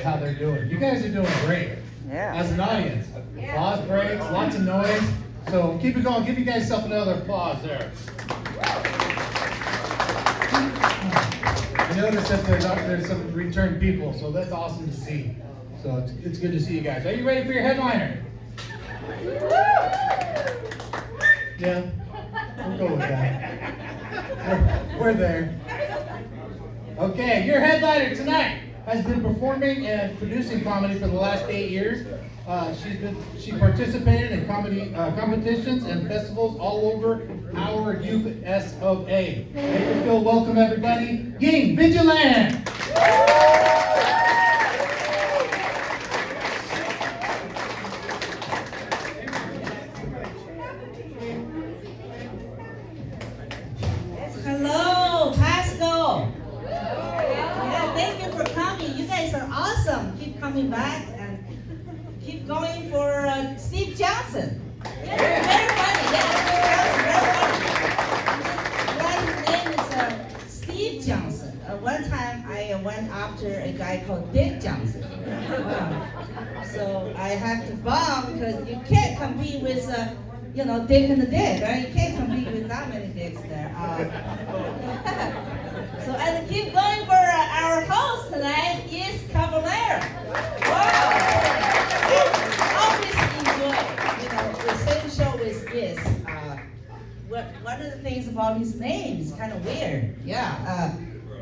how they're doing. You guys are doing great. Yeah. As an audience. Applause breaks, lots of noise. So keep it going. Give you guys yourself another applause there. I noticed that there's some return people, so that's awesome to see. So it's good to see you guys. Are you ready for your headliner? Yeah, we'll go with that. We're there. Okay, your headliner tonight has been performing and producing comedy for the last 8 years. She participated in comedy competitions and festivals all over our U.S. of A. Make her feel welcome, everybody. Ying Vigilant! Hello, Pasco. Yeah, thank you for coming. You guys are awesome. Keep coming back and keep going for Steve Johnson. Yeah, very funny. Yeah, Steve Johnson, very funny. His name is Steve Johnson. One time I went after a guy called Dick Johnson. So I had to bomb because you can't compete with Dick and the Dick, right? You can't compete with that many dicks there. So and keep going for our host tonight is Cavallero. Wow! Always enjoy, the same show with this. One of the things about his name is kind of weird. Yeah.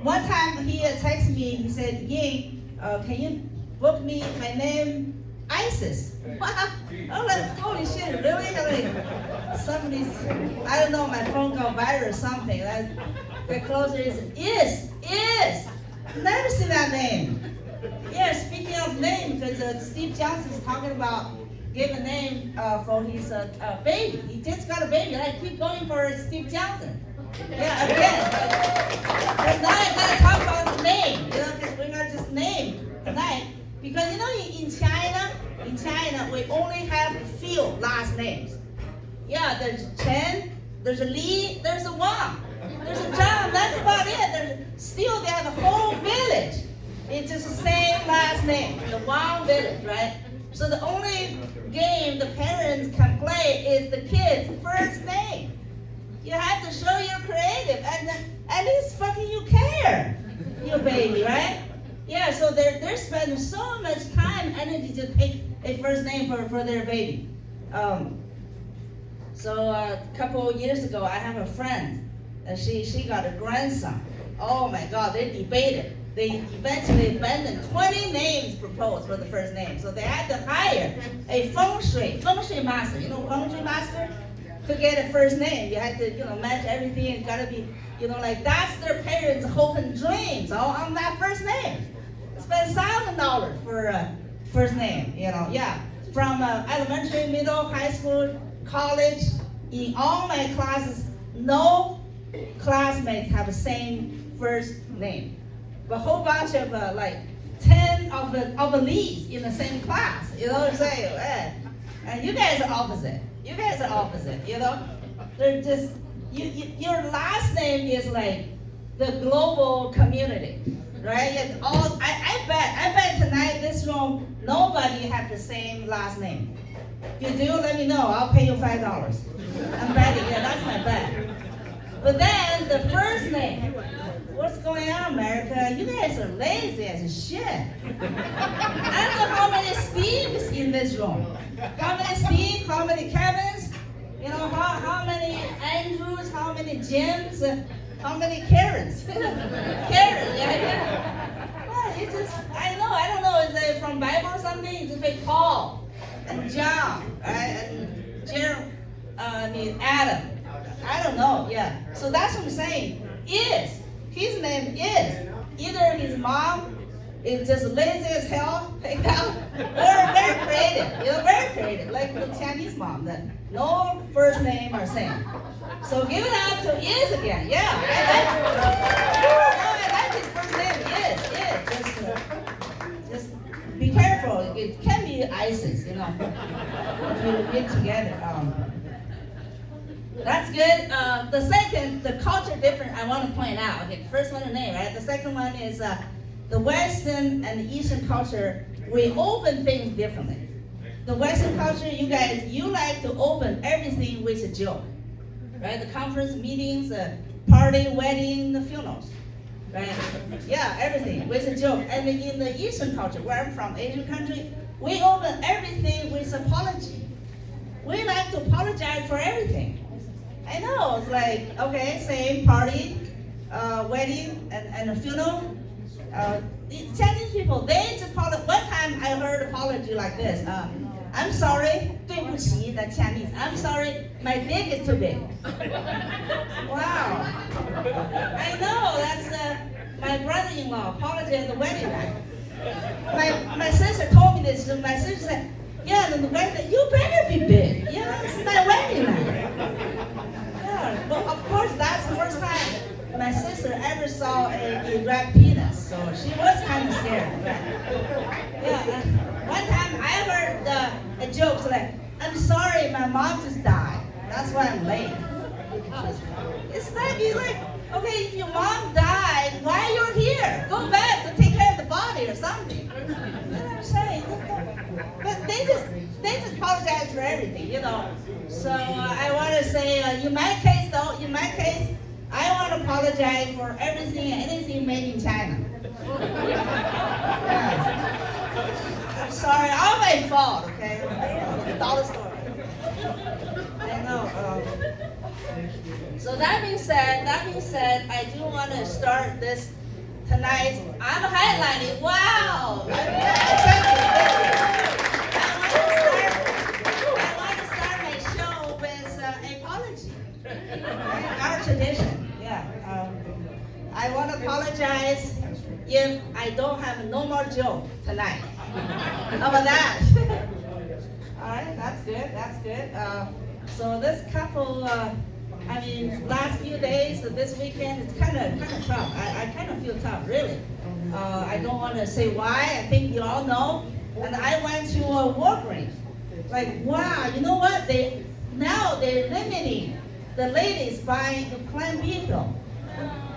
One time he texted me. He said, "Ying, can you book me my name?" ISIS. Wow. I'm like, holy shit, really? Like, somebody's, I don't know, my phone got viral or something. The closer is. Never seen that name. Yeah, speaking of name, because Steve Johnson's talking about giving a name for his baby. He just got a baby. Like, keep going for Steve Johnson. Yeah, again. But now I gotta talk about the name, because we're not just name tonight. Because in China, we only have a few last names. Yeah, there's Chen, there's a Li, there's a Wang, there's a Zhang, that's about it. Still, they have a whole village. It's just the same last name, the Wang village, right? So the only game the parents can play is the kid's first name. You have to show you're creative, and at least fucking you care, you baby, right? Yeah, so they're spending so much time and energy to pick a first name for their baby. So a couple of years ago, I have a friend, and she got a grandson. Oh my God, they debated. They eventually abandoned 20 names proposed for the first name. So they had to hire a feng shui master. Feng shui master? To get a first name, you had to, match everything. It gotta be, that's their parents' hope and dreams on that first name. Spend $1,000 for first name, yeah. From elementary, middle, high school, college, in all my classes, no classmates have the same first name. But a whole bunch of 10 of the leads in the same class, you know what I'm saying? And you guys are opposite. They're just, your last name is like the global community, right? I bet tonight this room, nobody have the same last name. If you do, let me know. I'll pay you $5. I'm betting, that's my bet. But then the first name, what's going on, America? You guys are lazy as shit. I don't know how many Steves in this room. How many Steve? How many Kevins? How many Andrews? How many Jims? How many Karens? Karen, yeah. Well, I don't know. Is it from Bible or something? You just make Paul and John, right? And Adam. I don't know, yeah. So that's what I'm saying. His name is. Either his mom is just lazy as hell, picked out, or very creative, very creative, like the Chinese mom, that no first name are same. So give it up to Is again, yeah. I like his first name, Is. Just be careful, it can be ISIS, if you get together. That's good. The culture difference I want to point out. Okay, the first one, the name, right? The second one is the the Western and the Eastern culture, we open things differently. The Western culture, you guys, you like to open everything with a joke, right? The conference meetings, the party, wedding, the funerals, right? Yeah, everything with a joke. And in the Eastern culture, where I'm from, Asian country, we open everything with apology. We like to apologize for everything. I know, it's like, okay, same party, wedding, and a funeral. The Chinese people, they just apologize. One time I heard apology like this. I'm sorry, 对不起, the Chinese. I'm sorry, my dick is too big. Wow. I know, that's my brother-in-law apologized at the wedding night. My sister told me this. My sister said, yeah, the wedding, you better be big. Yeah, it's my wedding night. Yeah, but of course, that's the first time my sister ever saw a erect penis, so she was kind of scared. Yeah, one time I heard a joke like, I'm sorry, my mom just died. That's why I'm late. It's like, okay, if your mom died, why you're here? Go back to take care of the body or something. You know what I'm saying? But they just apologize for everything, you know. So I want to say, in my case, I want to apologize for everything and anything made in China. Yeah. I'm sorry, all my fault, okay? Dollar store. I know. So that being said, I do want to start this tonight. I'm highlighting. Wow! I want to start my show with an apology. Our tradition. Yeah. I want to apologize if I don't have no more joke tonight. How about that? All right, that's good. So this couple, last few days, this weekend, it's kind of tough. I kind of feel tough, really. I don't want to say why. I think you all know. And I went to a Walgreens. Like, wow, you know what? They're limiting the ladies buying the Plan B pill.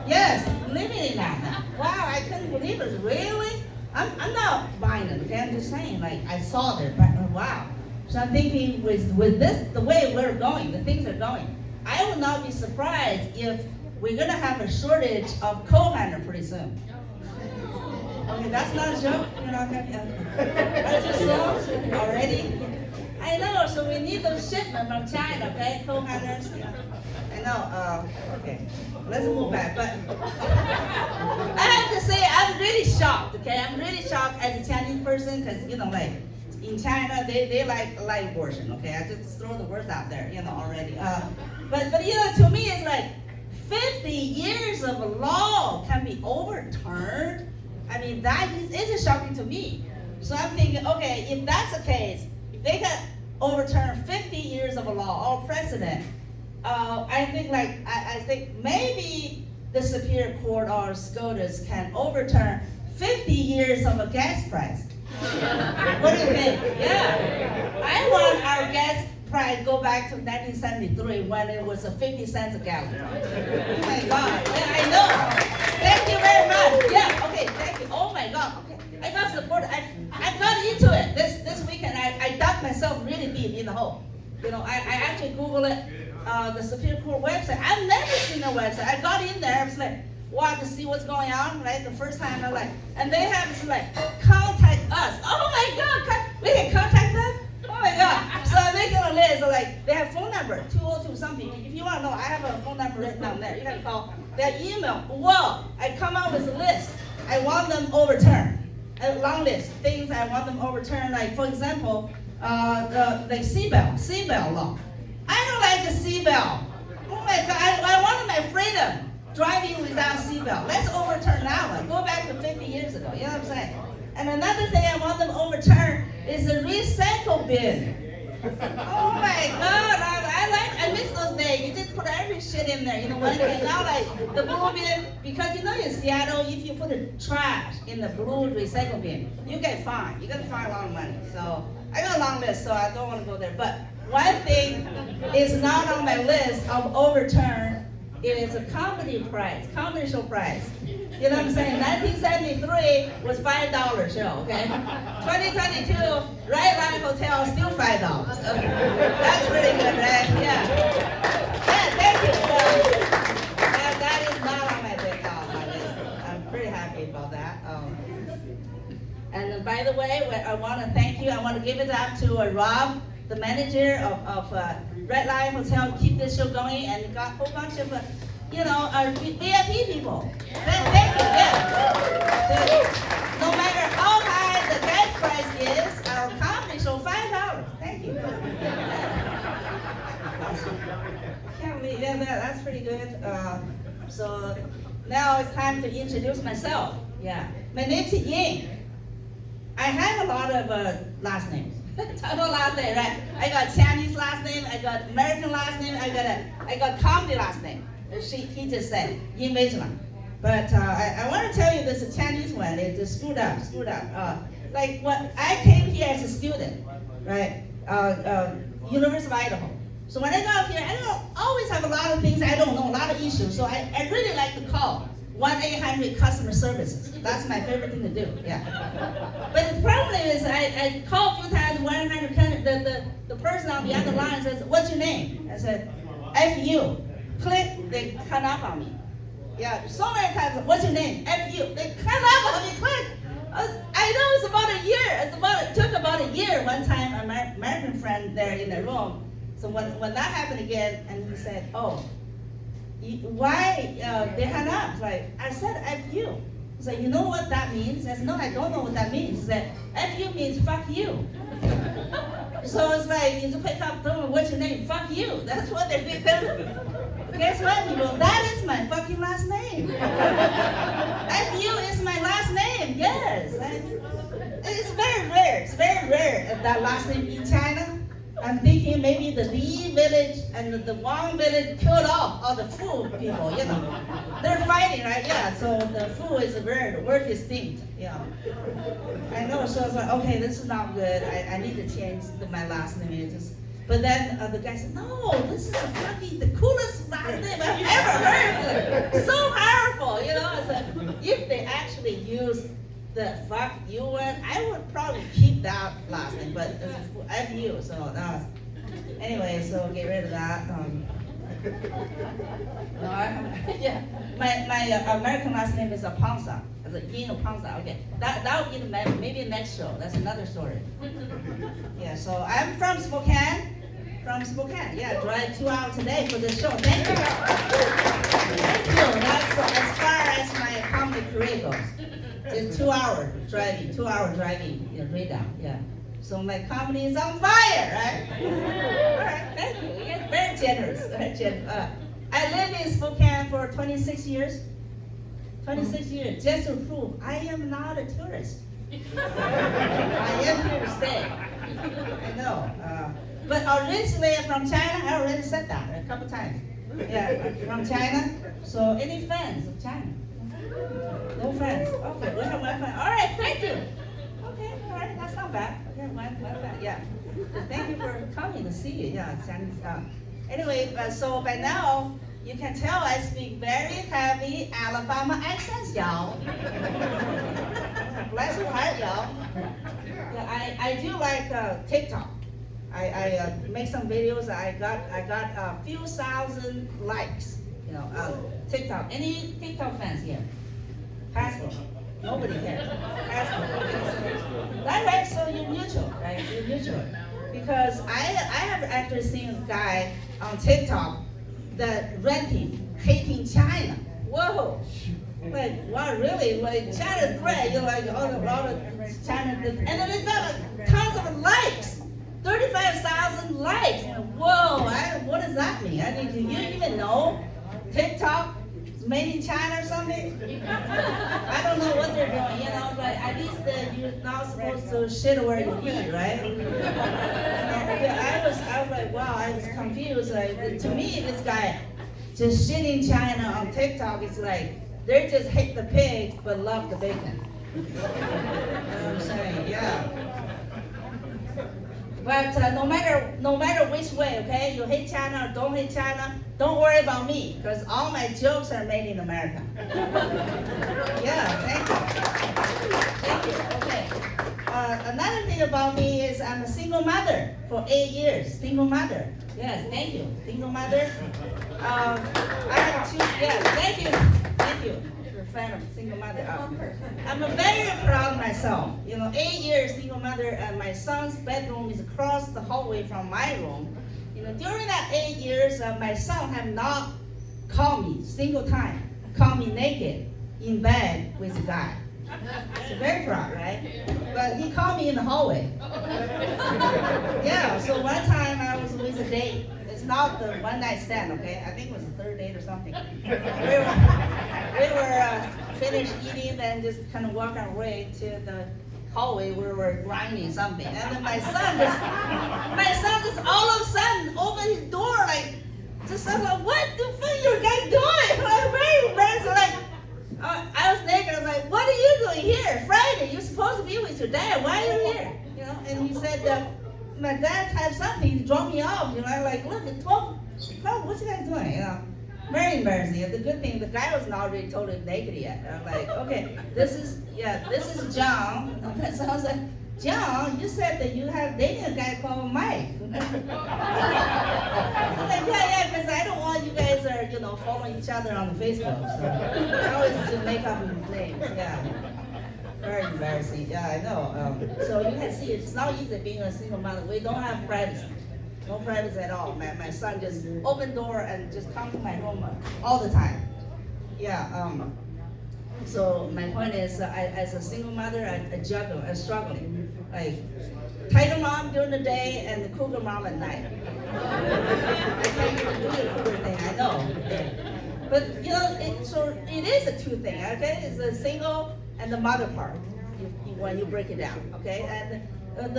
Yes, limiting that now. Wow, I couldn't believe it. Really? I'm not buying it, okay? I'm just saying, like, I saw it, but wow. So I'm thinking with this, the way we're going, the things are going, I would not be surprised if we're gonna have a shortage of co-handler pretty soon. Okay, that's not a joke. You're not gonna, that's a joke already. I know, so we need those shipments from China, okay? Co-handlers. I know, okay. Let's move back. But I have to say, I'm really shocked, okay? I'm really shocked as a Chinese person, because, you know, like, in China, they like abortion, okay? I just throw the words out there, you know, already. But you know, to me, it's like 50 years of a law can be overturned. I mean, that is shocking to me. So I'm thinking, okay, if that's the case, if they can overturn 50 years of a law or precedent, I think maybe the Superior Court or SCOTUS can overturn 50 years of a gas price. What do you think? Yeah. I want our gas price go back to 1973 when it was 50 cents a gallon. Oh my God. Yeah, I know. Thank you very much. Yeah, okay, thank you. Oh my God. Okay. I got support. I got into it. This weekend I dug myself really deep in the hole. You know, I actually Googled it, the Superior Court website. I've never seen a website. I got in there, I was like, wow, to see what's going on, right? The first time I like, and they have to like, contact us. Oh my God, we can contact them? Oh my God. So I'm making a list, so like, they have phone number, 202 something. If you want to know, I have a phone number written down there. You can call their email. Whoa, I come out with a list. I want them overturned. A long list, things I want them overturned. Like, for example, the seatbelt law. I don't like the seatbelt. Oh my God, I wanted my freedom. Driving without seatbelt. Let's overturn that one. Go back to 50 years ago. You know what I'm saying? And another thing I want them overturned is the recycle bin. Oh my God! I miss those days. You just put every shit in there. You know what? And now like the blue bin, because you know in Seattle, if you put the trash in the blue recycle bin, you get fined. You got to fine a lot of money. So I got a long list, so I don't want to go there. But one thing is not on my list of overturn It is a comedy prize, comedy show prize. You know what I'm saying? 1973 was $5 show, okay? 2022, Red Line Hotel, still $5. Okay. That's pretty good, right? Yeah. Yeah, thank you. That is not on my list. I'm pretty happy about that. And by the way, I want to thank you. I want to give it up to Rob, the manager of Red Lion Hotel, keep this show going, and got a whole bunch of, our VIP people. Thank you, yeah. No matter how high the gas price is, our comedy show $5. Thank you. Can't believe that's pretty good. So now it's time to introduce myself. Yeah, my name's Ying. I have a lot of last names. Total last name, right? I got Chinese last name, I got American last name, I got comedy last name. He just said Yin Weizhang. But I want to tell you this Chinese one, it just screwed up. Like when I came here as a student, right? University of Idaho. So when I got here, I don't always have a lot of things I don't know, a lot of issues. So I really like to call 1-800 customer services. That's my favorite thing to do, yeah. But the problem is I called a few times, 1-800, the person on the other line says, what's your name? I said, F-U. Click, they hung up on me. Yeah, so many times, what's your name? F-U. They hung up on me, click. I know it's about a year. It took about a year. One time, an American friend there in the room. So when that happened again, and he said, oh, why they hung up? Like, I said F-U. He said, you know what that means? I said, no, I don't know what that means. He said, F-U means fuck you. So it's like, you pick up, what's your name? Fuck you. That's what they did. Guess what, people? That is my fucking last name. F-U is my last name, yes. It's very rare. It's very rare, that last name in China. I'm thinking maybe the Li village and the Wang village killed off all the Fu people, They're fighting, right? Yeah, so the Fu is the word distinct, yeah. I know, so I was like, okay, this is not good. I need to change my last name. But then the guy said, no, this is the coolest last name I've ever heard. So powerful, I said, if they actually use the fuck you one, I would probably keep that last name, but it's F-U, so that was, anyway, so get rid of that. Yeah, my American last name is Aponsa. It's a Yin Aponsa. Okay, that would be maybe next show. That's another story. Yeah, so I'm from Spokane. Yeah, drive 2 hours today for this show. Thank you. Thank you. That's as far as my comedy career goes. It's 2 hours driving, right down, yeah. So my comedy is on fire, right? All right, thank you. You're very generous. I lived in Spokane for 26 years. 26 years, just to prove I am not a tourist. I am here to stay. I know. But originally I'm from China. I already said that a couple times. Yeah, from China. So any fans of China? No friends. Okay, we have one friend. All right, thank you. Okay, all right, that's not bad. Okay, one friend. Yeah. So thank you for coming to see you. Yeah, Chinese. Anyway, so by now you can tell I speak very heavy Alabama accents, y'all. Bless your heart, y'all. Yeah, I do like TikTok. I make some videos. I got a few thousand likes. TikTok. Any TikTok fans here? Pasco. Nobody cares. Pasco. That's right, so you're neutral, right? You're neutral. Because I have actually seen a guy on TikTok that hating China. Whoa. Like, wow, really? Like, China's great. You're like, all of China. And then it got tons of likes. 35,000 likes. Whoa, what does that mean? Do you even know TikTok is made in China or something? I don't know what they're doing, but at least you're not supposed to shit where you eat, right? I was like, wow, I was confused. Like, to me, this guy just shitting China on TikTok is like, they just hate the pig but love the bacon. You know what I'm saying? Yeah. But no matter which way, okay, you hate China or don't hate China, don't worry about me, because all my jokes are made in America. Yeah, thank you. Thank you. Okay. Another thing about me is I'm a single mother for 8 years. Single mother. Yes, thank you. Single mother. I have 2. Yes, thank you. Thank you. You're a fan of single mother. I'm very proud of myself. 8 years single mother, and my son's bedroom is across the hallway from my room. During that 8 years, my son have not caught me single time, caught me naked in bed with a guy. So very proud, right? But he caught me in the hallway. Yeah, so one time I was with a date. It's not the one night stand, okay? I think it was the third date or something. We were finished eating and just kind of walk our way to the hallway where we were grinding something. And then my son just all of a sudden opened his door, like, just I was like, what the fuck you guys doing? I'm very embarrassed, like, I was naked. I was like, what are you doing here? Friday, you're supposed to be with your dad. Why are you here? And he said, my dad had something. He dropped me off. I'm like, look, it's 12, what you guys doing? Very embarrassing. The good thing, the guy was not already totally naked yet. I'm like, okay, this is John. So I was like, John, you said that you have dated a guy called Mike. I was like, yeah, because I don't want you guys are, following each other on Facebook. So I always just make up names. Yeah. Very embarrassing. Yeah, I know. So you can see it's not easy being a single mother. We don't have privacy. No privacy at all. My son just open door and just come to my room all the time. Yeah. So my point is, as a single mother, I juggle, I'm struggling. Like, tiger mom during the day and the cougar mom at night. I can't even do the cougar thing, I know. But it is a two thing, okay? It's the single and the mother part, when you break it down, okay? And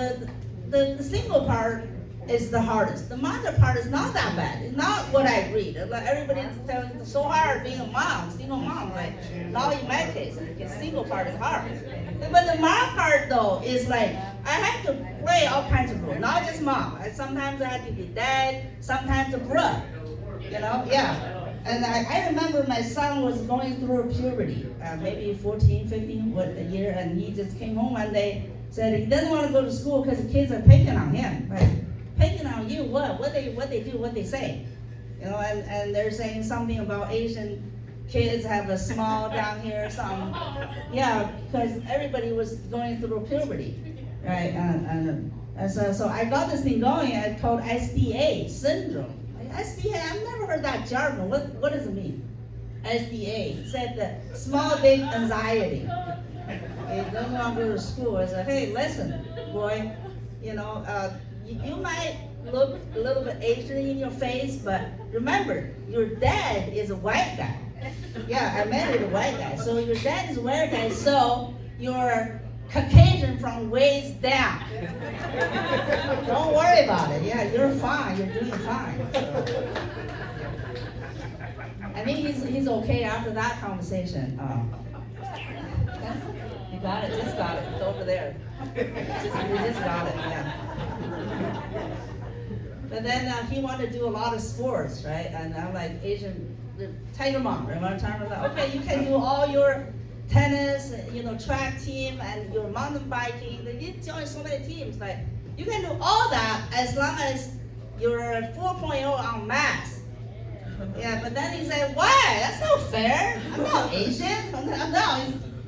the single part is the hardest. The mother part is not that bad. It's not what I read. Like everybody's telling it's so hard being a mom, single mom. Like, not in my case. The single part is hard. But the mom part though is like, I have to play all kinds of roles, not just mom. Sometimes I have to be dad, sometimes a brother. Yeah. And I remember my son was going through puberty, maybe 14, 15, a year, and he just came home one day, said he doesn't want to go to school because the kids are picking on him. Like, picking on you, what they do, what they say. And they're saying something about Asian kids have a small down here, some, yeah, because everybody was going through puberty, right? And so I got this thing going, it's called SDA syndrome. SDA, I've never heard that jargon. What does it mean? SDA, it said the small big anxiety. It doesn't want to go to school. I said, hey, listen, boy, you might look a little bit Asian in your face, but remember, your dad is a white guy. Yeah, I married a white guy. So your dad is a white guy, so you're Caucasian from waist down. Don't worry about it. Yeah, you're fine. You're doing fine. I think he's okay after that conversation. You got it. Just got it. It's over there. We just got it. Yeah. But then he wanted to do a lot of sports, right? And I'm like, Asian, the tiger mom. Right? One time I was like, okay, you can do all your tennis, track team, and your mountain biking. You join so many teams. Like, you can do all that as long as you're 4.0 on math. Yeah, but then he said, why? That's not fair. I'm not Asian. No,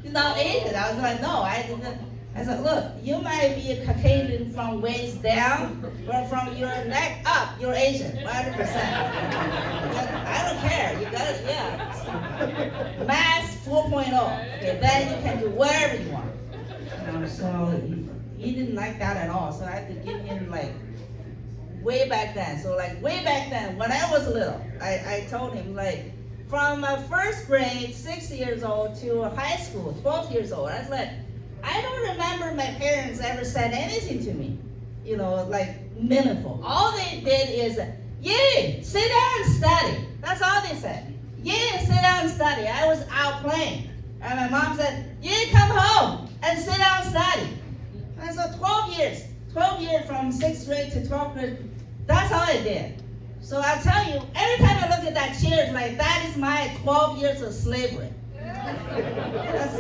he's not Asian. I was like, no, I didn't. I said, look, you might be a Caucasian from waist down, but from your neck up, you're Asian, 100%. I don't care. You got it, yeah. Math 4.0. Okay, then you can do whatever you want. So he didn't like that at all. So I had to give him way back then. So way back then, when I was little, I told him from first grade, 6 years old, to high school, 12 years old. I was like, I don't remember my parents ever said anything to me, meaningful. All they did is, yeah, sit down and study. That's all they said. Yeah, sit down and study. I was out playing. And my mom said, yeah, come home and sit down and study. And so 12 years, 12 years from 6th grade to 12th grade, that's all I did. So I tell you, every time I look at that chair, it's like, that is my 12 years of slavery. That's,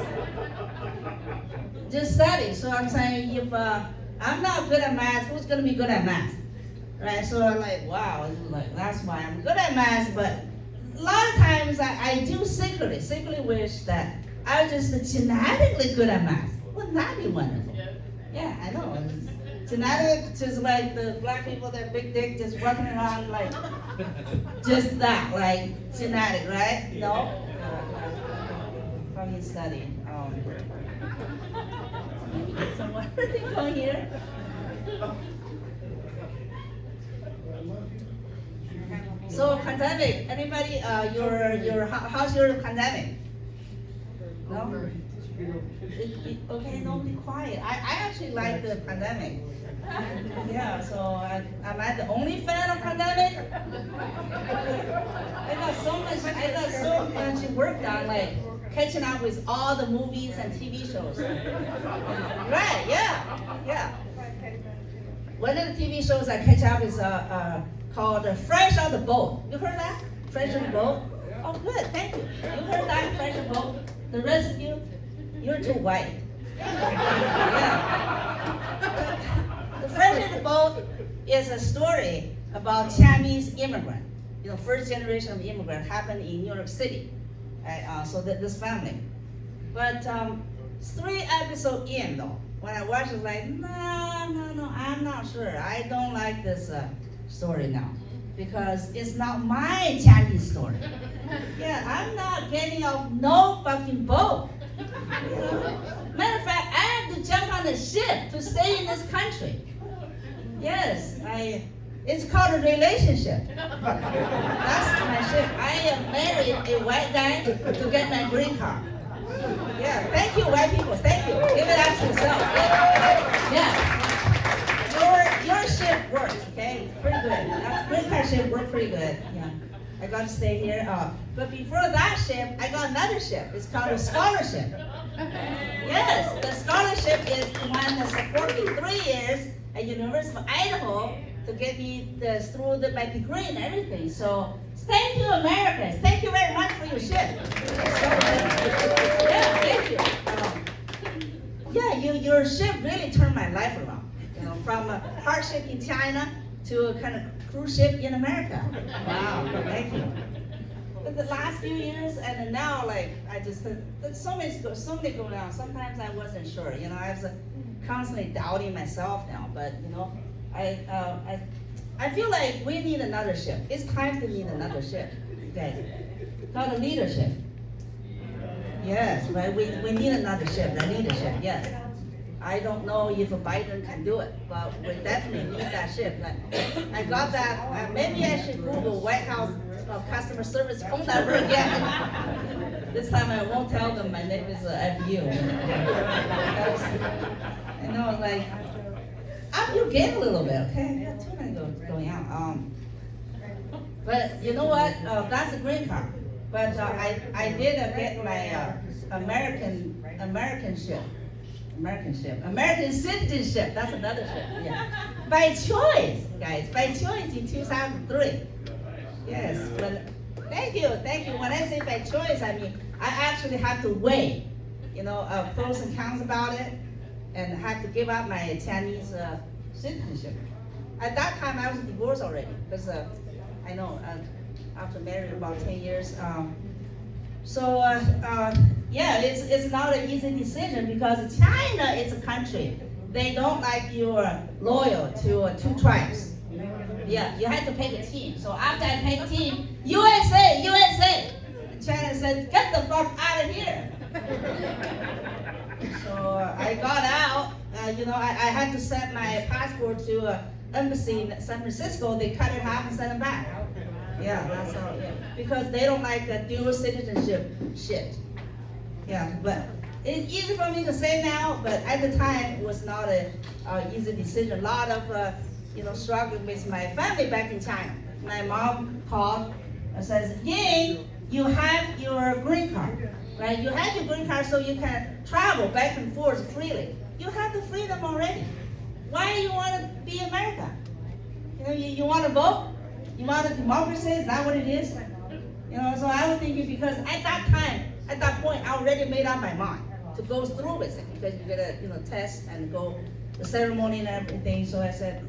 just study. So I'm saying, if I'm not good at math, who's going to be good at math? Right? So I'm like, wow, like, that's why I'm good at math. But a lot of times I do secretly wish that I was just genetically good at math. Wouldn't that be wonderful? Yeah, I know. Genetic, just like the black people, that big dick, just walking around like, just that, like genetic, right? No? From your study. Let me get some water going here. So pandemic, anybody, how's your pandemic? No? Okay, nobody quiet. I actually like the pandemic. Yeah, so am I the only fan of pandemic? I got so much work done, like catching up with all the movies and TV shows. Right, yeah. One of the TV shows I catch up is called Fresh on the Boat. You heard that? Fresh on the Boat? Oh, good, thank you. You heard that, Fresh on the Boat? The rest of you, you're too white. Yeah. The Fresh on the Boat is a story about Chinese immigrant. You know, first generation of immigrant happened in New York City. So this family. But 3 episodes in though, when I watched it, I was like, no, I'm not sure. I don't like this story now. Because it's not my Chinese story. Yeah, I'm not getting off no fucking boat. You know? Matter of fact, I have to jump on a ship to stay in this country. Yes, it's called a relationship. That's my ship. I am married a white guy to get my green card. Yeah, thank you, white people. Thank you. Give it up to yourself. Yeah. Your ship works, okay? Pretty good. That green card ship worked pretty good. Yeah. I got to stay here. But before that ship, I got another ship. It's called a scholarship. Yes, the scholarship is the one that supported me 3 years at University of Idaho to get me through my degree and everything. So thank you, Americans. Thank you very much for your ship. Yeah, thank you. Your ship really turned my life around. You know, from a hardship in China to a kind of cruise ship in America. Wow, thank you. But the last few years and then now, like, I just, there's so many going on. Sometimes I wasn't sure, you know, I was constantly doubting myself now, but, you know, I feel like we need another ship. It's time to need another ship, okay? Called a leadership. Yes, right, we need another ship, a leadership, yes. I don't know if Biden can do it, but we definitely need that ship. I got that, maybe I should Google White House customer service phone number again. This time I won't tell them my name is FU. You know, like, up your game a little bit, okay? I got too many going on. But you know what? That's a green card. But I did get my American citizenship. That's another ship. Yeah. By choice, guys. By choice in 2003. Yes. But thank you. When I say by choice, I mean I actually have to weigh, you know, pros and cons about it, and have to give up my Chinese citizenship. At that time, I was divorced already because I know after married about 10 years. Yeah, it's not an easy decision because China is a country. They don't like you are loyal to 2 tribes. Yeah, you have to pick a team. So after I picked team, USA, China said, get the fuck out of here. So I got out. You know, I had to send my passport to an embassy in San Francisco. They cut it in half and sent it back. Yeah, that's all. Yeah. Because they don't like the dual citizenship shit. Yeah, but it's easy for me to say now, but at the time it was not an easy decision. A lot of struggling with my family back in China. My mom called and says, "Ying, you have your green card, right? You have your green card so you can travel back and forth freely. You have the freedom already. why you want to be America? You want to vote? You want a democracy? Is that what it is? So I was thinking, because at that point, I already made up my mind to go through with it, because you gotta, test and go the ceremony and everything. So I said,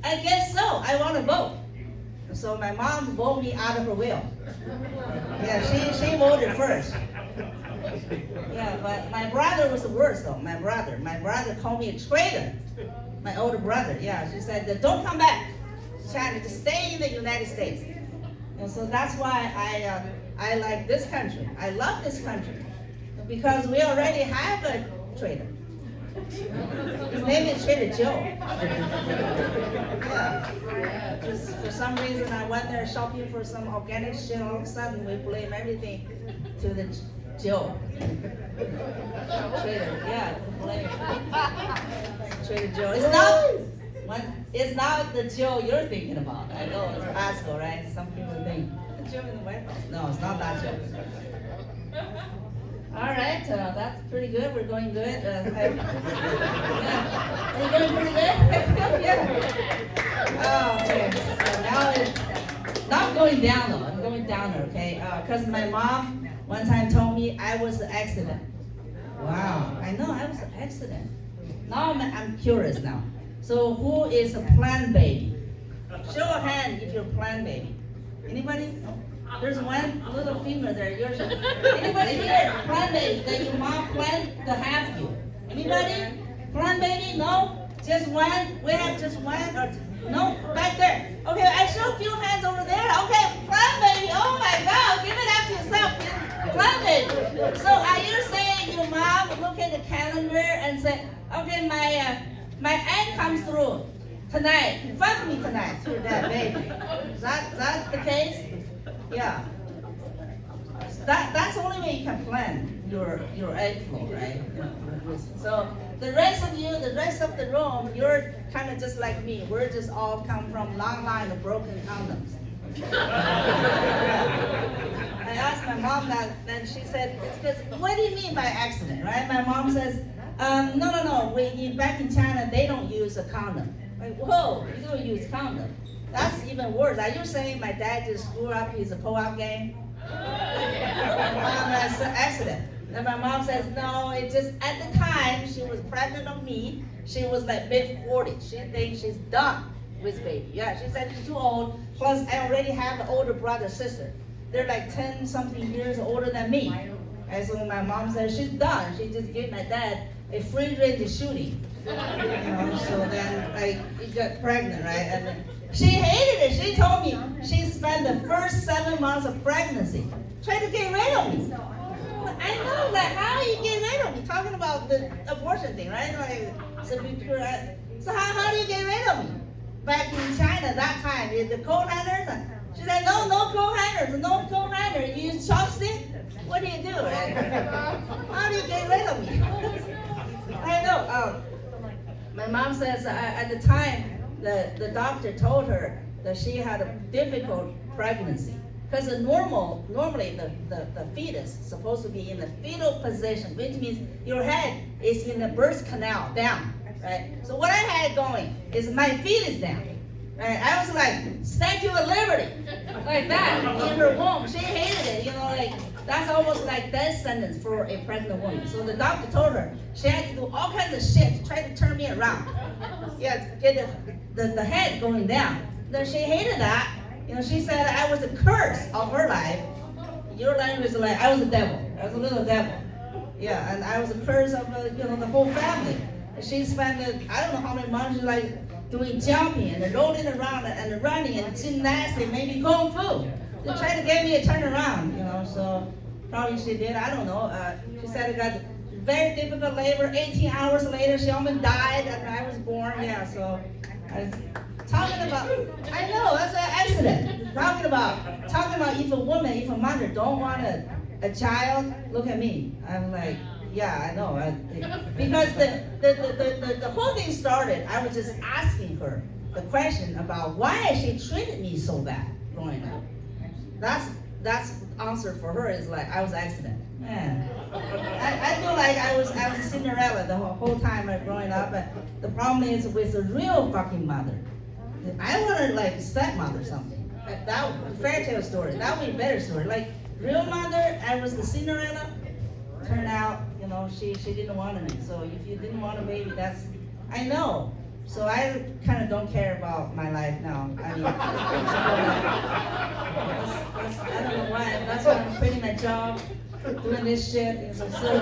I guess so. I want to vote. So my mom voted me out of her will. Yeah, she voted first. Yeah, but my brother was the worst though. My brother called me a traitor. My older brother. Yeah, she said, don't come back, China. Just stay in the United States. And so that's why I like this country. I love this country because we already have a traitor. His name is Trader Joe. Yeah. Just for some reason, I went there shopping for some organic shit. All of a sudden, we blame everything to the Joe. Trader, yeah, blame Trader Joe. It's not the Joe you're thinking about. I know it's Pasco, right? Some people think the Joe in the White House. No, it's not that Joe. All right, that's pretty good. We're going good. Yeah. Are you going pretty good? Yeah. Okay. So now it's not going down though. I'm going down, okay? Because my mom one time told me I was an accident. Wow. I know I was an accident. Now I'm curious now. So who is a planned baby? Show a hand if you're a planned baby. Anybody? No? There's one little finger there. Anybody here planned baby that your mom planned to have you? Anybody? Planned baby? No? Just one? We have just one? Or no? Back there. Okay, I show a few hands over there. Okay, planned baby. Oh my God, give it up to yourself. Planned baby. So are you saying your mom look at the calendar and say, okay, my aunt comes through tonight. Fuck me tonight to that baby. That's the case? Yeah. That's the only way you can plan your egg flow, right? So the rest of you, the rest of the room, you're kind of just like me. We're just all come from long line of broken condoms. I asked my mom that, and she said, it's because, what do you mean by accident, right? My mom says, no. Back in China, they don't use a condom. Like, whoa, you don't use condom. That's even worse. Are you saying my dad just screwed up his pull-out game? My mom has an accident. And my mom says, no, it just, at the time she was pregnant of me, she was like mid-40s. She thinks she's done with baby. Yeah, she said she's too old. Plus, I already have an older brother, sister. They're like 10-something years older than me. And so my mom said, she's done. She just gave my dad a free range shooting. So then, he got pregnant, right? And then, she hated it. She told me she spent the first 7 months of pregnancy trying to get rid of me. I know, like, how do you get rid of me? Talking about the abortion thing, right? So how do you get rid of me? Back in China, that time, the coat hangers, she said, no coat hangers, no coat hanger. You use chopstick? What do you do, right? How do you get rid of me? I know. My mom says at the time, the doctor told her that she had a difficult pregnancy. Because normally the fetus is supposed to be in the fetal position, which means your head is in the birth canal down, right? So what I had going is my feet is down, right? I was like, Statue of Liberty, like that, in her womb. She hated it, like, that's almost like death sentence for a pregnant woman. So the doctor told her she had to do all kinds of shit to try to turn me around. Yeah, to get the head going down. Then she hated that. She said I was a curse of her life. Your language is like, I was a devil. I was a little devil. Yeah, and I was a curse of the whole family. And she spent, I don't know how many months, like, doing jumping and rolling around and running and gymnastics, maybe kung fu. They tried to get me to turn around, so probably she did, I don't know. She said it got very difficult labor. 18 hours later, she almost died and I was born. Yeah, so I was talking about, I know, that's an accident. Talking about if a woman, if a mother don't want a child, look at me. I'm like, yeah, I know. Because the whole thing started, I was just asking her the question about why she treated me so bad growing up. that's the answer for her is like, I was accident. Man, I feel like I was Cinderella the whole time I growing up, but the problem is with a real fucking mother. I wanted like stepmother or something. Like that fairy tale story. That would be a better story. Like real mother, I was the Cinderella. Turned out, you know, she didn't want me. So if you didn't want a baby, that's I know. So I kind of don't care about my life now. I mean, I don't know why. That's why I'm quitting my job, doing this shit. Because I'm still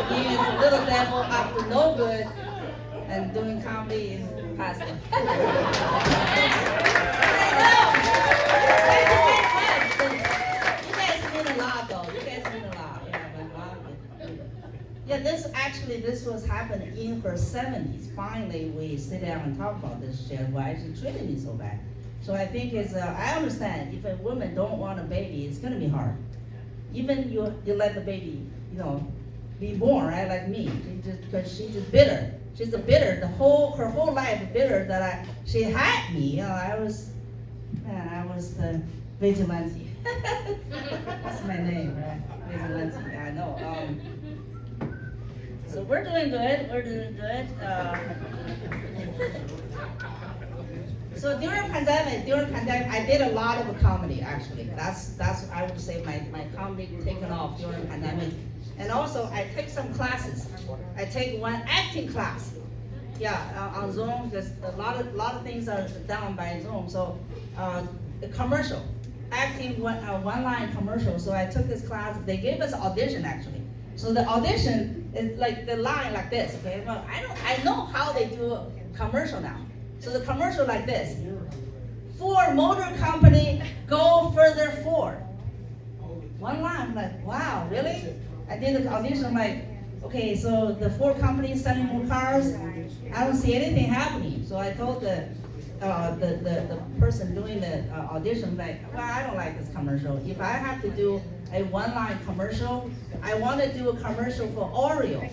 being a little devil up to no good, and doing comedy in Pasco. You guys mean a lot, though. You guys mean a lot. Yeah, this was happening in her 70s. Finally, we sit down and talk about this shit. Why is she treating me so bad? So I think I understand if a woman don't want a baby, it's gonna be hard. Even you let the baby, you know, be born, right? Like me, because she's just bitter. She's a bitter. Her whole life bitter that she had me. You know, I was the vigilante. That's my name, right? Vigilante. I know. So we're doing good. We're doing good. So during pandemic, I did a lot of comedy. Actually, that's I would say my comedy taken off during pandemic. And also, I take some classes. I take one acting class. Yeah, on Zoom, because a lot of things are done by Zoom. So, the commercial, acting one-line commercial. So I took this class. They gave us audition actually. So the audition is like the line like this. Okay, well I know how they do a commercial now. So the commercial like this: Ford Motor Company, go further forward. One line. I'm like, wow, really? I did the audition. I'm like, okay, so the Ford company is selling more cars. I don't see anything happening. So I told the person doing the audition, like, well, I don't like this commercial. If I have to do a one-line commercial, I want to do a commercial for Oreo,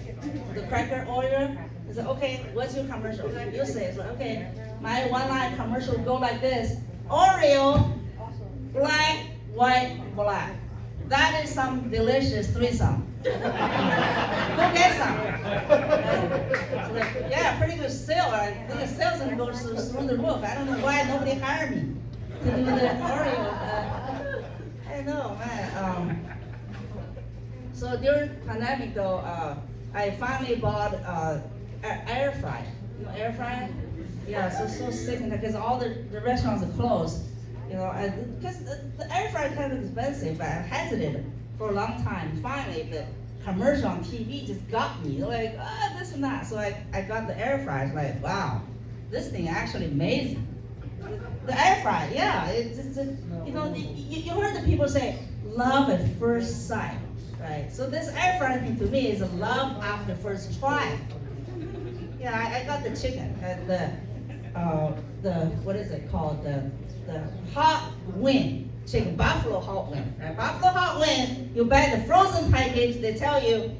the cracker Oreo. I said, okay, what's your commercial? You say, so, okay, my one-line commercial go like this: Oreo, black, white, black. That is some delicious threesome. Go get some. So like, yeah, pretty good sale. I think the sales gonna go through the roof. I don't know why nobody hired me to do the Oreo. I know, man. So during pandemic though, I finally bought air fryer. You know, air fryer? Yeah, so sick because all the restaurants are closed. You know, because the air fryer is kind of expensive, but I hesitated for a long time. Finally, the commercial on TV just got me. They're like, this and that. So I got the air fryer. It's like, wow, this thing actually amazing. The air fryer, yeah, it's you know, you heard the people say love at first sight, right? So this air fryer thing to me is a love after first try. Yeah, I got the chicken and the what is it called, the hot wing chicken, buffalo hot wing. Right? Buffalo hot wing, you buy the frozen package. They tell you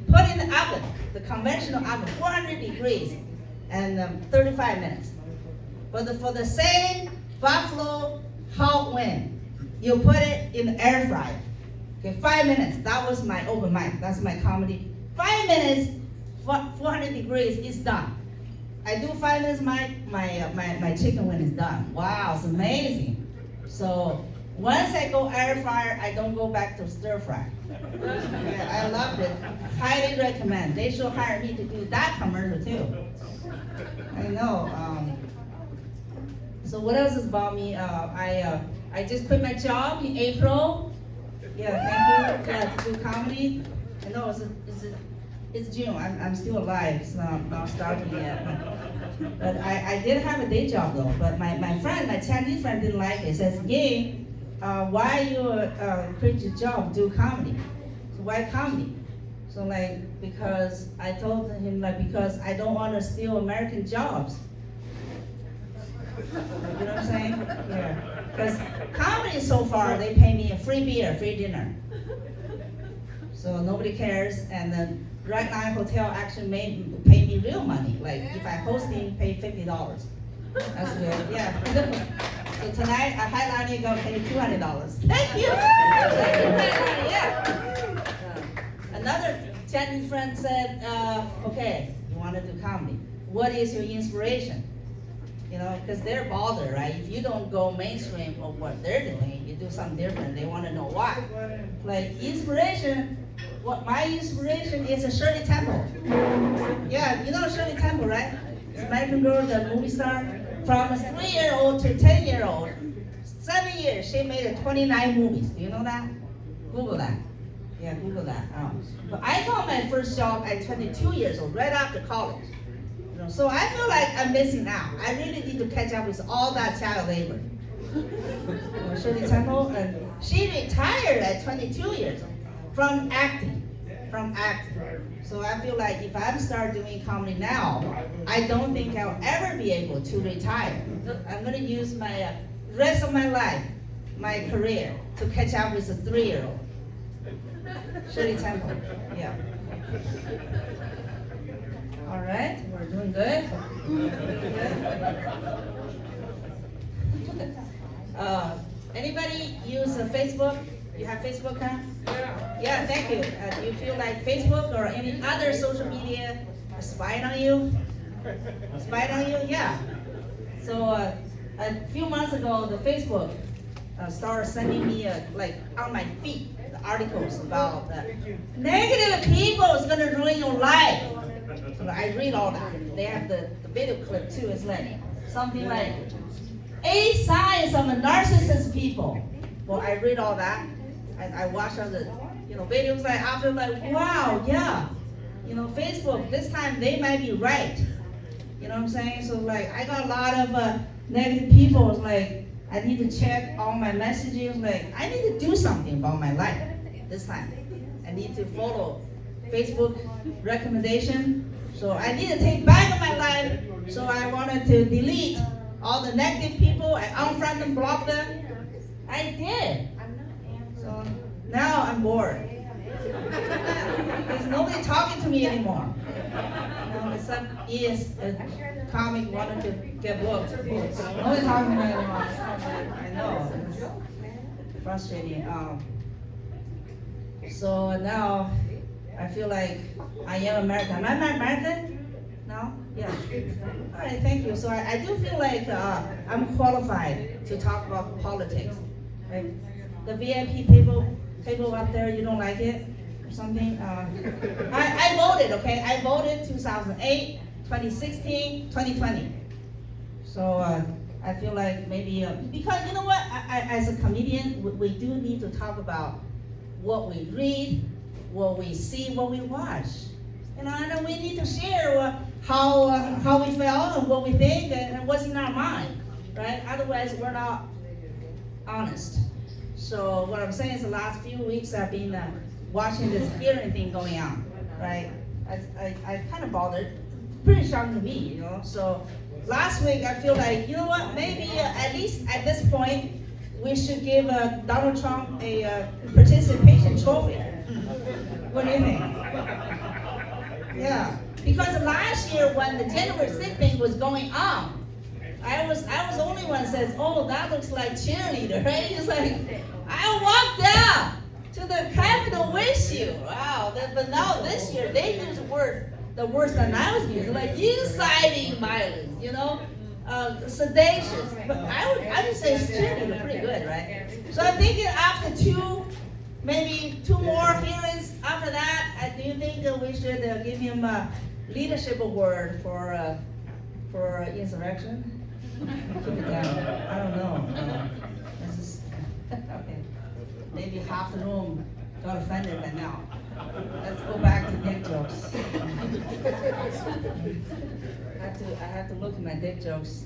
put in the oven, the conventional oven, 400 degrees, and 35 minutes. But for the same buffalo hot wing, you put it in the air fryer. Okay, 5 minutes. That was my open mic. That's my comedy. 5 minutes, 400 degrees is done. I do 5 minutes, my chicken wing is done. Wow, it's amazing. So once I go air fryer, I don't go back to stir fry. Yeah, I loved it. Highly recommend. They should hire me to do that commercial too. I know. So what else is about me? I just quit my job in April. Yeah, thank you. Yeah, to do comedy. I know it's June. I'm still alive. It's not starting yet. But I did have a day job though. But my friend, my Chinese friend, didn't like it. He says, "Yay, why you quit your job, do comedy? So why comedy?" So like, because I told him because I don't want to steal American jobs. You know what I'm saying? Yeah. Because comedy so far, they pay me a free beer, free dinner. So nobody cares. And then Right Line Hotel actually pay me real money. Like if I hosting, pay $50. That's good. Yeah. So tonight, a headliner gonna pay $200. Thank you. Yeah. Another Chinese friend said, okay, you want to do comedy. What is your inspiration? You know, because they're bothered, right? If you don't go mainstream of what they're doing, you do something different, they want to know why. Like inspiration, what my inspiration is a Shirley Temple. Yeah, you know Shirley Temple, right? American Girl, the movie star. From a 3-year-old to 10-year-old, 7 years, she made 29 movies. Do you know that? Google that. Yeah, Google that. But I got my first job at 22 years old, right after college. You know, so I feel like I'm missing out. I really need to catch up with all that child labor. Shirley Temple, and she retired at 22 years old from acting. So I feel like if I start doing comedy now, I don't think I'll ever be able to retire. I'm gonna use my rest of my life, my career, to catch up with a 3-year-old. Shirley Temple, yeah. All right, we're doing good. Anybody use Facebook? You have Facebook, huh? Yeah, thank you. Do you feel like Facebook or any other social media spied on you? Spied on you? Yeah. So a few months ago, the Facebook started sending me like on my feed the articles about negative people is gonna ruin your life. So I read all that. They have the video clip too. It's like something like 8 signs of a narcissist people. Well, I read all that. I watch all the videos like after like wow, yeah, Facebook this time they might be right. You know what I'm saying? So like I got a lot of negative people. It's like I need to check all my messages. Like I need to do something about my life this time. I need to follow Facebook recommendation. So I need to take back my life. So I wanted to delete all the negative people. I unfriend them, block them. I did. So now I'm bored. There's nobody talking to me anymore. Except a comic wanted to get booked. Nobody talking to me anymore. I know. It's frustrating. So now I feel like I am American. Am I not American? No? Yeah. All right, thank you. So I do feel like I'm qualified to talk about politics. Right? The VIP table up there, you don't like it or something? I voted, okay? I voted 2008, 2016, 2020. So I feel like maybe, because you know what? As a comedian, we do need to talk about what we read, what we see, what we watch. And we need to share how we felt and what we think and what's in our mind, right? Otherwise, we're not honest. So what I'm saying is the last few weeks I've been watching this hearing thing going on, right? I kind of bothered, pretty shocking to me, So last week I feel like, you know what, maybe at least at this point, we should give Donald Trump a participation trophy. What do you think? Yeah, because last year when the January 6th thing was going on, I was the only one that says, oh, that looks like cheerleader, right? It's like, I walked down to the Capitol with you. Wow, but now this year, they use the words that I was using, like inciting violence, sedacious. But I would say cheerleader pretty good, right? So I'm thinking after maybe two more hearings after that, do you think we should give him a leadership award for insurrection? Keep it down. I don't know. Okay. Maybe half the room got offended by now. Let's go back to dick jokes. I have to look at my dick jokes.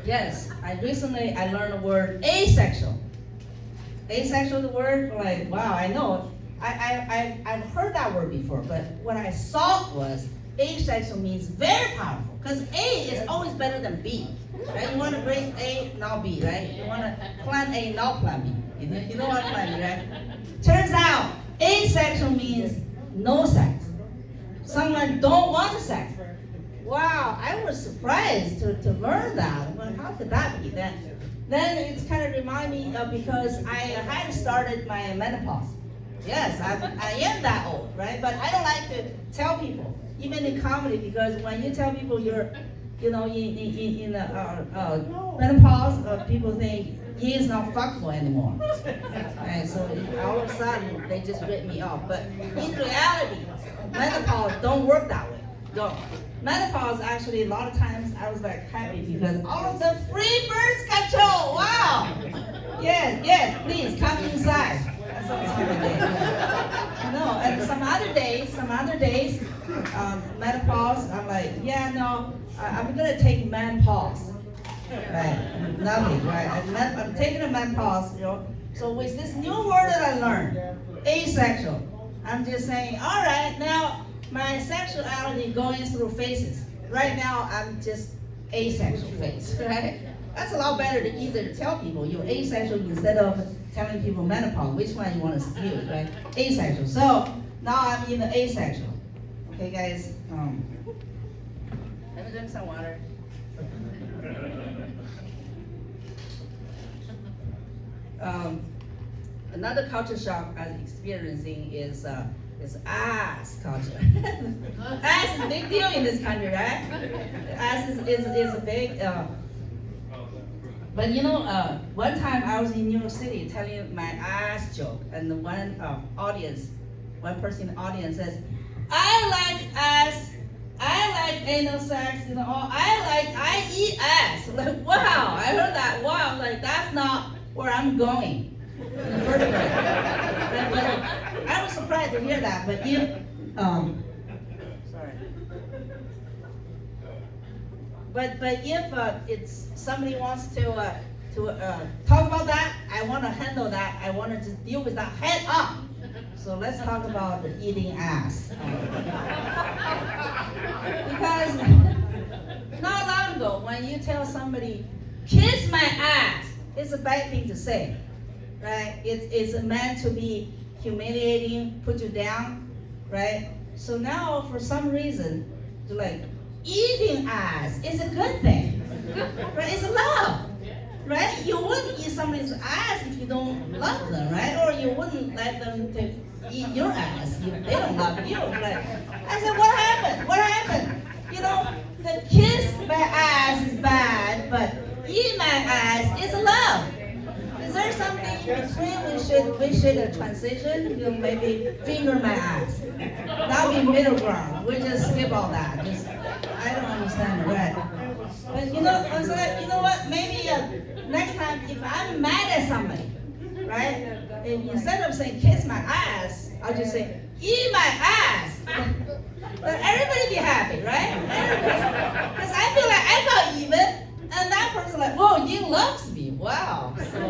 Yes, recently I learned the word asexual. Asexual, the word, like, wow, I know. I've heard that word before, but what I saw was asexual means very powerful, because A is always better than B, right? You want to bring A, now B, right? You want to plan A, now plan B. You know what plan B, right? Turns out, asexual means no sex. Someone don't want sex. wow, I was surprised to learn that. Well, how could that be? Then it's kind of remind me of because I had started my menopause. Yes, I am that old, right? But I don't like to tell people, even in comedy, because when you tell people you're, in menopause, people think he is not fuckable anymore. Right? So all of a sudden they just rip me off. But in reality, menopause don't work that way. Don't. Menopause actually a lot of times I was like happy because all of the free birth control. Wow. Yes, please come inside. That's what it's gonna be. No, and some other days, menopause. I'm like, yeah, no, I'm gonna take menopause. Right, nothing. Right, I'm taking a menopause. So with this new word that I learned, asexual. I'm just saying, all right, now my sexuality going through phases. Right now, I'm just asexual phase, right? That's a lot better to either tell people you're asexual instead of telling people menopause. Which one you want to use, right? Asexual. So now I'm in the asexual. Okay, guys. Let me drink some water. Another culture shock I'm experiencing is ass culture. Ass is a big deal in this country, right? Ass is a big. But one time I was in New York City telling my ass joke, and one person in the audience says, "I like ass. I like anal sex. I eat ass." Like, wow, I heard that. Wow, like that's not where I'm going. In the first place. But I was surprised to hear that. But if it's somebody wants to talk about that, I want to handle that. I want to just deal with that head up. So let's talk about eating ass. Because not long ago, when you tell somebody, "Kiss my ass," it's a bad thing to say. Right? It's meant to be humiliating, put you down, right? So now, for some reason, like eating ass is a good thing, right? It's love, right? You wouldn't eat somebody's ass if you don't love them, right? Or you wouldn't let them to eat your ass if they don't love you, right? I said, what happened? What happened? The kiss my ass is bad, but eat my ass is love. Is there something in between we should transition? Maybe finger my ass. That would be middle ground. We just skip all that. I don't understand it, right? But I was like, you know what? Maybe next time if I'm mad at somebody, right? And instead of saying kiss my ass, I'll just say eat my ass. But everybody be happy, right? Because I feel like I got even. And that person like, whoa, you loves me. Wow. So,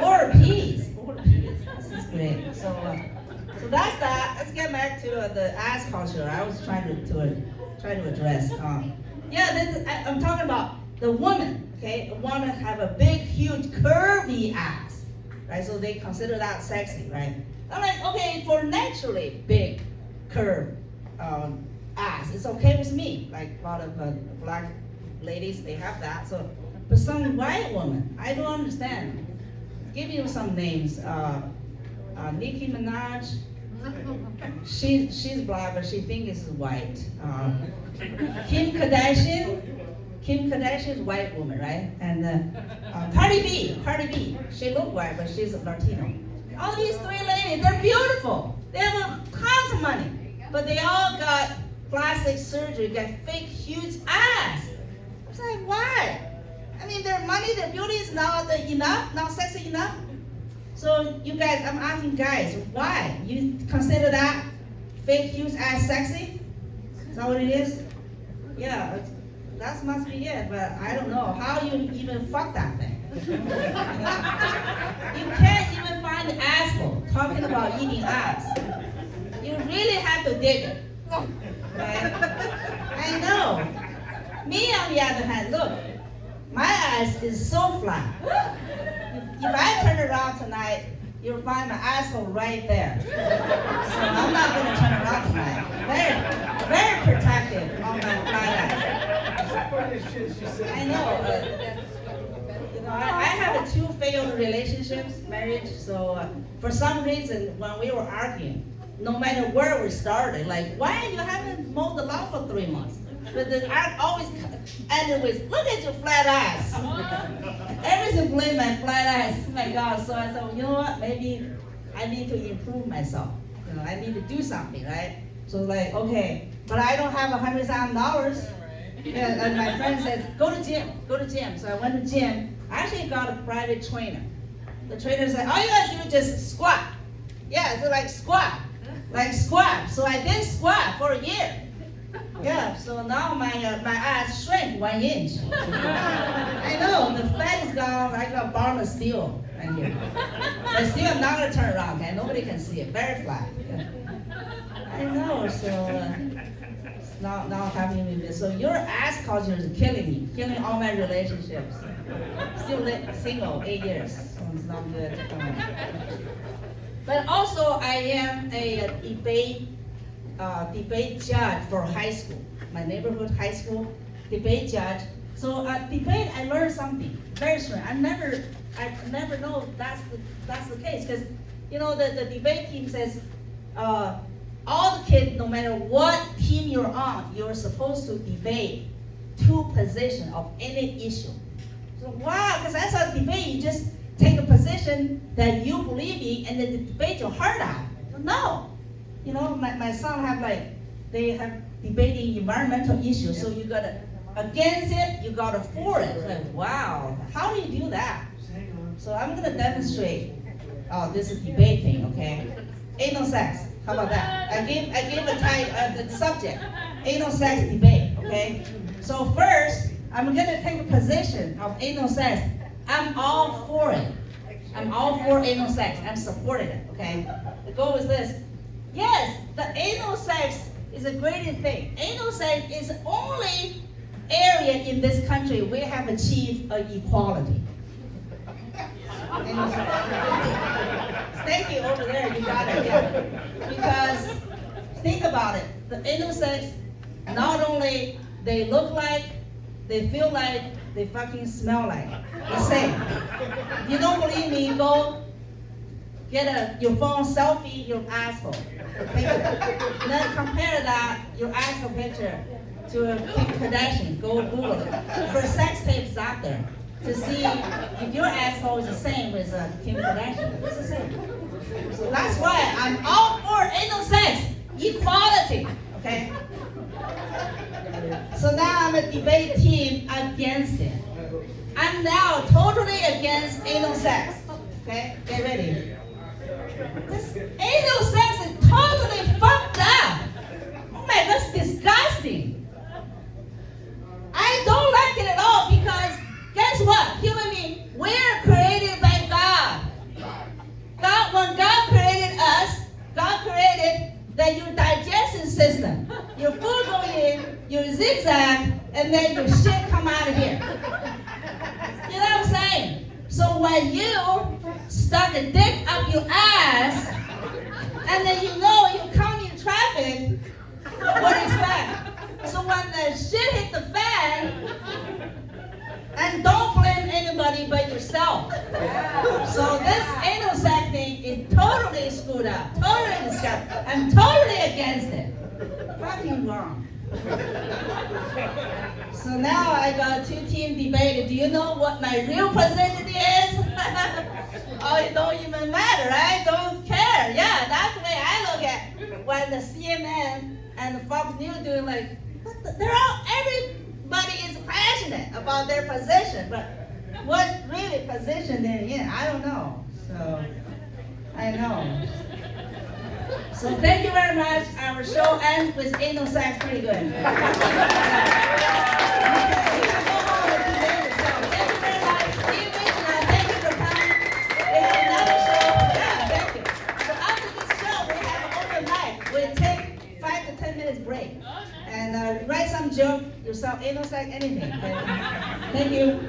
or peace. This is great. So that's that. Let's get back to the ass culture. I was trying to address. I'm talking about the woman. Okay, want to have a big, huge, curvy ass, right? So they consider that sexy, right? I'm like, okay, for naturally big, curved ass, it's okay with me. Like a lot of black ladies, they have that. So, but some white woman, I don't understand. Give you some names. Nicki Minaj. She's black, but she thinks it's white. Kim Kardashian. Kim Kardashian is white woman, right? And Cardi B. She look white, but she's a Latino. All these three ladies, they're beautiful. They have tons of money, but they all got plastic surgery, got fake huge ass. It's like, why? I mean, their money, their beauty is not enough, not sexy enough. So you guys, I'm asking guys, why? You consider that fake huge ass sexy? Is that what it is? Yeah, that must be it, but I don't know. How you even fuck that thing? You can't even find the asshole talking about eating ass. You really have to dig it. Right? I know. Me, on the other hand, look, my ass is so flat. If I turn around tonight, you'll find my asshole right there. So I'm not gonna turn around tonight. Very, very protective on my flat ass. I know. I have two failed relationships, marriage. So for some reason, when we were arguing, no matter where we started, like, why you haven't mowed the lawn for 3 months? But the arc always ended with, look at your flat ass. Everything blame my flat ass. Oh my God. So I said, you know what? Maybe I need to improve myself. I need to do something, right? So like, okay, but I don't have $100,000. And my friend says, go to gym. So I went to gym. I actually got a private trainer. The trainer said, all you gotta do is just squat. Yeah, so like squat. So I did squat for a year. Yeah, so now my ass shrank 1 inch. I know, the fat is gone. I got a bar of steel right here. But still, I'm not gonna turn around, okay? Nobody can see it. Very flat. I know, so it's not happening with me. So your ass culture is killing all my relationships. Still single, 8 years, so it's not good. But also, I am a debate judge for high school, my neighborhood high school debate judge. So debate, I learned something very strange. I never know that's the case, because the debate team says all the kids, no matter what team you're on, you're supposed to debate 2 positions of any issue. So wow, because that's a debate, you just take a position that you believe in and then debate your heart out. No. My son they have debating environmental issues, so you gotta against it, you gotta for it. It's like, wow, how do you do that? So I'm gonna demonstrate this is debate thing, okay? Anal sex, how about that? I give the subject, anal sex debate, okay? So first, I'm gonna take a position of anal sex. I'm all for it. I'm all for anal sex. I'm supporting it, okay? The goal is this. Yes, the anal sex is a great thing. Anal sex is the only area in this country we have achieved equality. Anal sex. Thank you over there, you got it. Yeah. Because think about it. The anal sex, not only they look like, they feel like, they fucking smell like the same. If you don't believe me, go get your phone selfie, your asshole. Then compare that, your asshole picture, to Kim Kardashian. Go Google it. For sex tapes out there to see if your asshole is the same as Kim Kardashian. It's the same. So that's why I'm all for anal sex, equality. Okay. So now I'm a debate team against it. I'm now totally against anal sex. Okay, get ready. This anal sex is totally fucked up. Oh man, that's disgusting. I don't like it at all because guess what? Human beings, we're created by God. When God created us, God created your digestion system. Your food go in, your zigzag, and then your shit come out of here. You know what I'm saying? So when you stuck a dick up your ass, and then you come in traffic, what is that? So when the shit hit the fan, and don't blame anybody but yourself. So this anal sex thing is totally screwed up, totally disgusting. I'm totally against it. Fucking wrong. So now I got 2 team debated. Do you know what my real position is? Oh, it don't even matter, right? Don't care. Yeah, that's the way I look at it. When the CNN and the Fox News doing like, everybody is passionate about their position, but what really position they're in, I don't know. So, I know. So thank you very much. Our show ends with anal sex. Pretty good. Thank you very much. Thank you for coming. We have another show. Yeah, thank you. So after this show, we have an open mic. We'll take 5 to 10 minutes break. And write some joke, yourself, anal sex, anything. Okay? Thank you.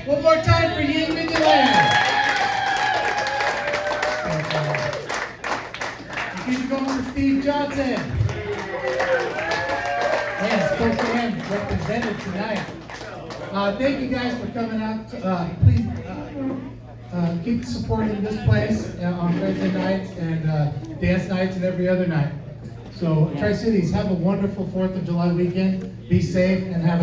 One more time for Ying Mingyuan. Mr. Steve Johnson. And Spokane represented tonight. Thank you guys for coming out. Please keep supporting this place on Thursday nights and dance nights and every other night. So, Tri-Cities, have a wonderful 4th of July weekend. Be safe and have a